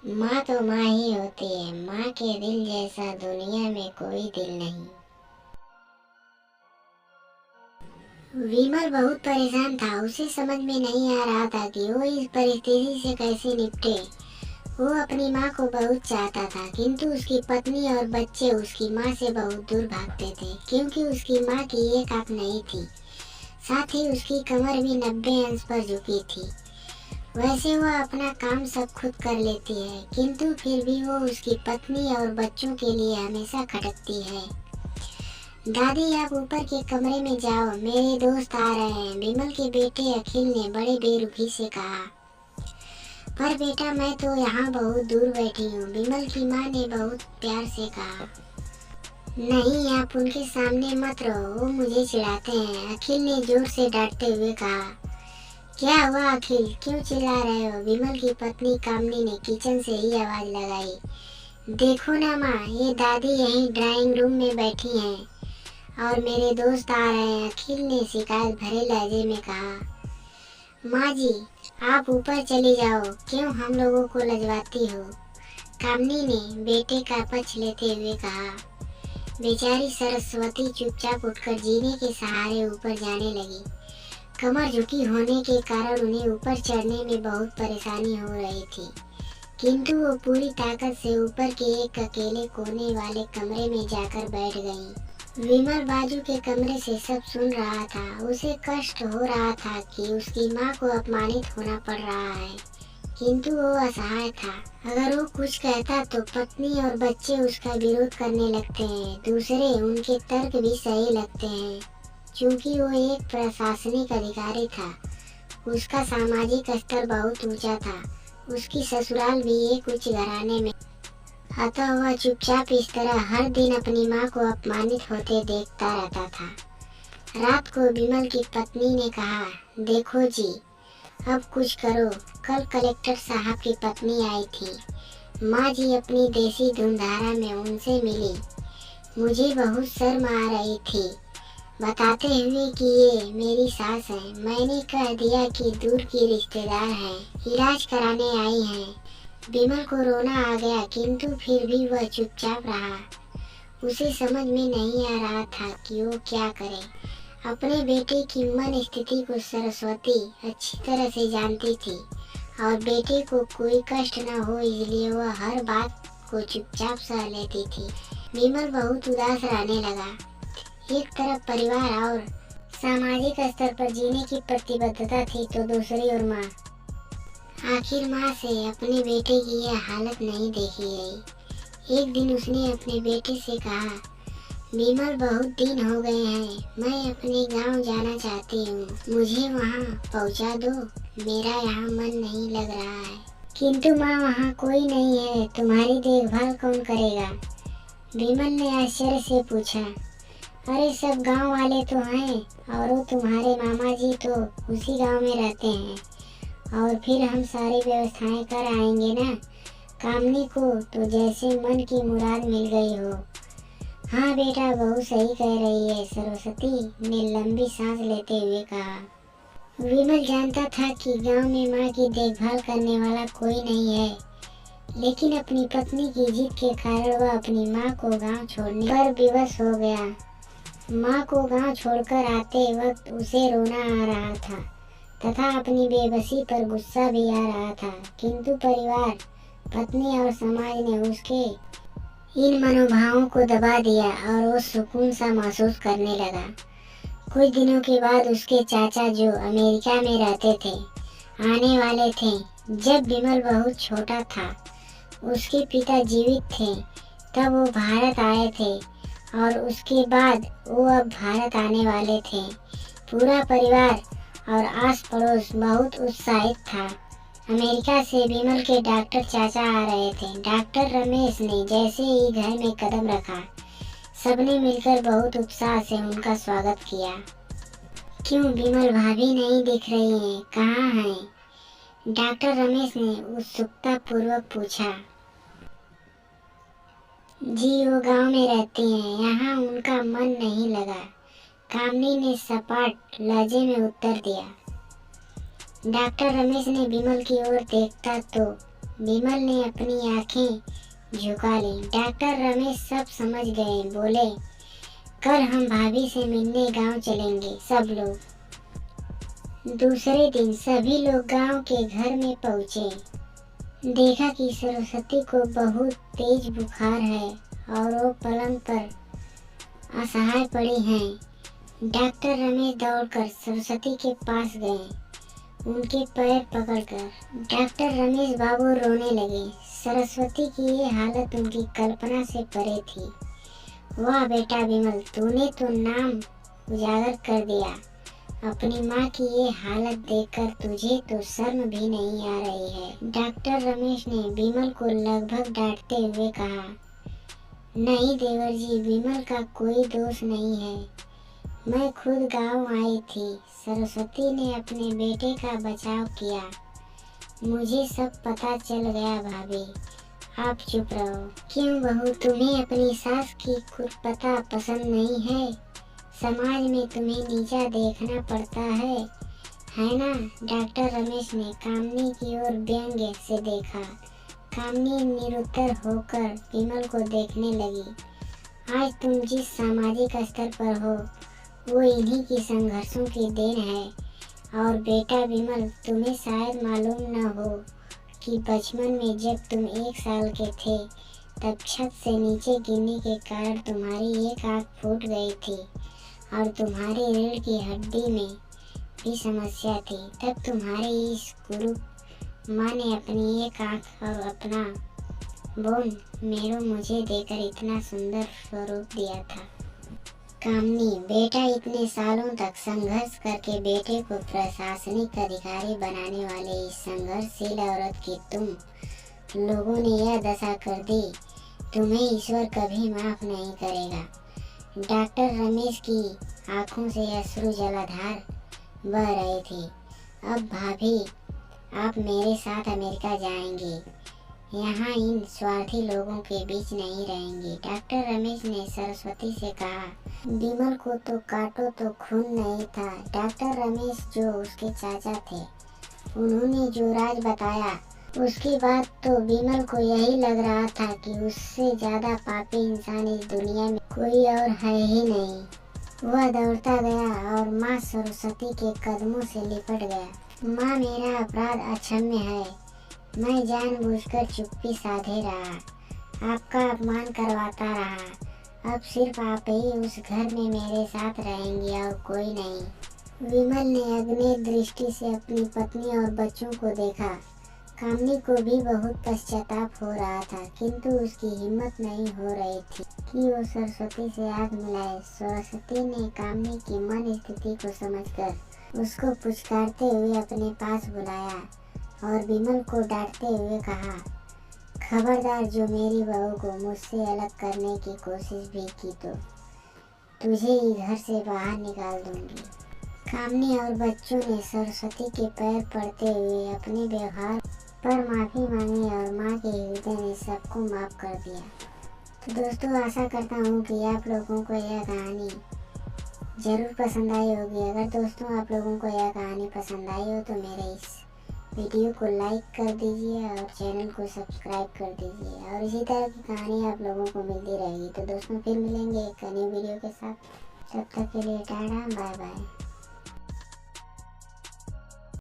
माँ तो माँ ही होती है। माँ के दिल जैसा दुनिया में कोई दिल नहीं। विमल बहुत परेशान था। उसे समझ में नहीं आ रहा था कि वो इस परिस्थिति से कैसे निपटे। वो अपनी माँ को बहुत चाहता था, किंतु उसकी पत्नी और बच्चे उसकी माँ से बहुत दूर भागते थे, क्योंकि उसकी माँ की एक आँख नहीं थी। साथ ही उसकी कमर भी 90 अंश पर झुकी थी। वैसे वह अपना काम सब खुद कर लेती है, किंतु फिर भी वो उसकी पत्नी और बच्चों के लिए हमेशा खटकती है। दादी, आप ऊपर के कमरे में जाओ, मेरे दोस्त आ रहे हैं, विमल के बेटे अखिल ने बड़े बेरुखी से कहा। पर बेटा, मैं तो यहाँ बहुत दूर बैठी हूँ, विमल की माँ ने बहुत प्यार से कहा। नहीं, आप उनके सामने मत रहो, वो मुझे चिढ़ाते हैं, अखिल ने जोर से डांटते हुए कहा। क्या हुआ अखिल, क्यों चिल्ला रहे हो? विमल की पत्नी कामनी ने किचन से ही आवाज लगाई। देखो ना माँ, ये दादी यहीं ड्राइंग रूम में बैठी हैं और मेरे दोस्त आ रहे हैं, अखिल ने शिकायत भरे लहजे में कहा। माँ जी, आप ऊपर चली जाओ, क्यों हम लोगों को लजवाती हो? कामनी ने बेटे का पक्ष लेते हुए कहा। बेचारी सरस्वती चुपचाप उठकर जीने के सहारे ऊपर जाने लगी। कमर झुकी होने के कारण उन्हें ऊपर चढ़ने में बहुत परेशानी हो रही थी, किंतु वो पूरी ताकत से ऊपर के एक अकेले कोने वाले कमरे में जाकर बैठ गईं। विमल बाजू के कमरे से सब सुन रहा था। उसे कष्ट हो रहा था कि उसकी माँ को अपमानित होना पड़ रहा है, किंतु वो असहाय था। अगर वो कुछ कहता तो पत्नी और बच्चे उसका विरोध करने लगते हैं। दूसरे उनके तर्क भी सही लगते हैं, क्योंकि वो एक प्रशासनिक अधिकारी था। उसका सामाजिक स्तर बहुत ऊंचा था। उसकी ससुराल भी एक उच्च घराने में, अतः वह चुपचाप इस तरह हर दिन अपनी माँ को अपमानित होते देखता रहता था। रात को विमल की पत्नी ने कहा, देखो जी, अब कुछ करो। कल कलेक्टर साहब की पत्नी आई थी। माँ जी अपनी देसी धुंधारा में उनसे मिली। मुझे बहुत शर्म आ रही थी, बताते हुए कि ये मेरी सास है। मैंने कह दिया कि दूर की रिश्तेदार हैं, इलाज कराने आई हैं। विमल को रोना आ गया, किंतु फिर भी वह चुपचाप रहा। उसे समझ में नहीं आ रहा था कि वो क्या करे। अपने बेटे की मन स्थिति को सरस्वती अच्छी तरह से जानती थी और बेटे को कोई कष्ट न हो, इसलिए वह हर बात को चुपचाप सह लेती थी। विमल बहुत उदास रहने लगा। एक तरफ परिवार और सामाजिक स्तर पर जीने की प्रतिबद्धता थी, तो दूसरी ओर माँ। आखिर माँ से अपने बेटे की यह हालत नहीं देखी गई। एक दिन उसने अपने बेटे से कहा, विमल, बहुत दिन हो गए हैं, मैं अपने गांव जाना चाहती हूँ, मुझे वहाँ पहुँचा दो, मेरा यहाँ मन नहीं लग रहा है। किंतु माँ, वहाँ कोई नहीं है, तुम्हारी देखभाल कौन करेगा? विमल ने आश्चर्य से पूछा। अरे सब गांव वाले तो हैं, और वो तुम्हारे मामा जी तो उसी गांव में रहते हैं, और फिर हम सारी व्यवस्थाएं कर आएंगे ना। कामनी को तो जैसे मन की मुराद मिल गई हो। हाँ बेटा, बहू सही कह रही है, सरस्वती ने लंबी सांस लेते हुए कहा। विमल जानता था कि गांव में माँ की देखभाल करने वाला कोई नहीं है, लेकिन अपनी पत्नी की जिद के कारण वह अपनी माँ को गांव छोड़ने पर विवश हो गया। माँ को गांव छोड़कर आते वक्त उसे रोना आ रहा था तथा अपनी बेबसी पर गुस्सा भी आ रहा था, किंतु परिवार, पत्नी और समाज ने उसके इन मनोभावों को दबा दिया और वो सुकून सा महसूस करने लगा। कुछ दिनों के बाद उसके चाचा, जो अमेरिका में रहते थे, आने वाले थे। जब विमल बहुत छोटा था, उसके पिता जीवित थे, तब वो भारत आए थे और उसके बाद वो अब भारत आने वाले थे। पूरा परिवार और आस पड़ोस बहुत उत्साहित था। अमेरिका से विमल के डॉक्टर चाचा आ रहे थे। डॉक्टर रमेश ने जैसे ही घर में कदम रखा, सबने मिलकर बहुत उत्साह से उनका स्वागत किया। क्यों विमल भाभी नहीं दिख रही हैं, कहाँ हैं? डॉक्टर रमेश ने उत्सुकता पूर्वक पूछा। जी, वो गांव में रहती हैं, यहाँ उनका मन नहीं लगा, कामनी ने सपाट लहजे में उत्तर दिया। डॉक्टर रमेश ने विमल की ओर देखता तो विमल ने अपनी आंखें झुका ली। डॉक्टर रमेश सब समझ गए। बोले, कल हम भाभी से मिलने गांव चलेंगे सब लोग। दूसरे दिन सभी लोग गांव के घर में पहुंचे। देखा कि सरस्वती को बहुत तेज बुखार है और वो पलंग पर असहाय पड़ी हैं। डॉक्टर रमेश दौड़कर सरस्वती के पास गए, उनके पैर पकड़कर। डॉक्टर रमेश बाबू रोने लगे। सरस्वती की ये हालत उनकी कल्पना से परे थी। वाह बेटा विमल, तूने तो नाम उजागर कर दिया। अपनी माँ की ये हालत देखकर तुझे तो शर्म भी नहीं आ रही है। डॉक्टर रमेश ने विमल को लगभग डांटते हुए कहा, नहीं देवर जी, विमल का कोई दोष नहीं है। मैं खुद गांव आई थी। सरस्वती ने अपने बेटे का बचाव किया। मुझे सब पता चल गया भाभी, आप चुप रहो। क्यों बहू, तुम्हें अपनी सास की कुरीति पसंद नहीं है? समाज में तुम्हें नीचा देखना पड़ता है ना? डॉक्टर रमेश ने कामनी की ओर व्यंग्य से देखा। कामनी निरुत्तर होकर विमल को देखने लगी। आज तुम जिस सामाजिक स्तर पर हो वो इन्हीं की संघर्षों की देन है। और बेटा विमल, तुम्हें शायद मालूम न हो कि बचपन में जब तुम 1 साल के थे तब छत से नीचे गिरने के कारण तुम्हारी एक आंख फूट गई थी और तुम्हारी रीढ़ की हड्डी में भी समस्या थी। तब तुम्हारी इस कुरूप माँ ने अपनी एक आंख और अपना बोन मेरो मुझे देकर इतना सुंदर स्वरूप दिया था। कामनी, बेटा इतने सालों तक संघर्ष करके बेटे को प्रशासनिक अधिकारी बनाने वाले इस संघर्षशील औरत की तुम लोगों ने यह दशा कर दी, तुम्हें ईश्वर कभी माफ नहीं करेगा। डॉक्टर रमेश की आंखों से अश्रु जलाधार बह रही थी। अब भाभी, आप मेरे साथ अमेरिका जाएंगी, यहाँ इन स्वार्थी लोगों के बीच नहीं रहेंगी। डॉक्टर रमेश ने सरस्वती से कहा, विमल को तो काटो तो खून नहीं था। डॉक्टर रमेश जो उसके चाचा थे, उन्होंने जो राज बताया उसके बाद तो विमल को यही लग रहा था कि उससे ज्यादा पापी इंसान इस दुनिया में कोई और है ही नहीं। वह दौड़ता गया और माँ सरस्वती के कदमों से लिपट गया। माँ, मेरा अपराध अक्षम्य है। मैं जानबूझकर चुप्पी साधे रहा, आपका अपमान करवाता रहा। अब सिर्फ आप ही उस घर में मेरे साथ रहेंगी और कोई नहीं। विमल ने अग्नि दृष्टि से अपनी पत्नी और बच्चों को देखा। कामनी को भी बहुत पश्चाताप हो रहा था, किंतु उसकी हिम्मत नहीं हो रही थी कि वो सरस्वती से आंख मिलाए। सरस्वती ने कामनी की मन स्थिति को समझकर उसको पुचकारते हुए अपने पास बुलाया और विमल को डांटते हुए कहा, खबरदार, जो मेरी बहू को मुझसे अलग करने की कोशिश भी की तो तुझे ही घर से बाहर निकाल दूंगी। कामनी और बच्चों ने सरस्वती के पैर पड़ते हुए अपने व्यवहार पर माफ़ी मांगी और माँ के हृदय ने सबको माफ़ कर दिया। तो दोस्तों, आशा करता हूँ कि आप लोगों को यह कहानी ज़रूर पसंद आई होगी। अगर दोस्तों आप लोगों को यह कहानी पसंद आई हो तो मेरे इस वीडियो को लाइक कर दीजिए और चैनल को सब्सक्राइब कर दीजिए और इसी तरह की कहानी आप लोगों को मिलती रहेगी। तो दोस्तों, फिर मिलेंगे एक नई वीडियो के साथ। तब तक के लिए टाटा, बाय बाय।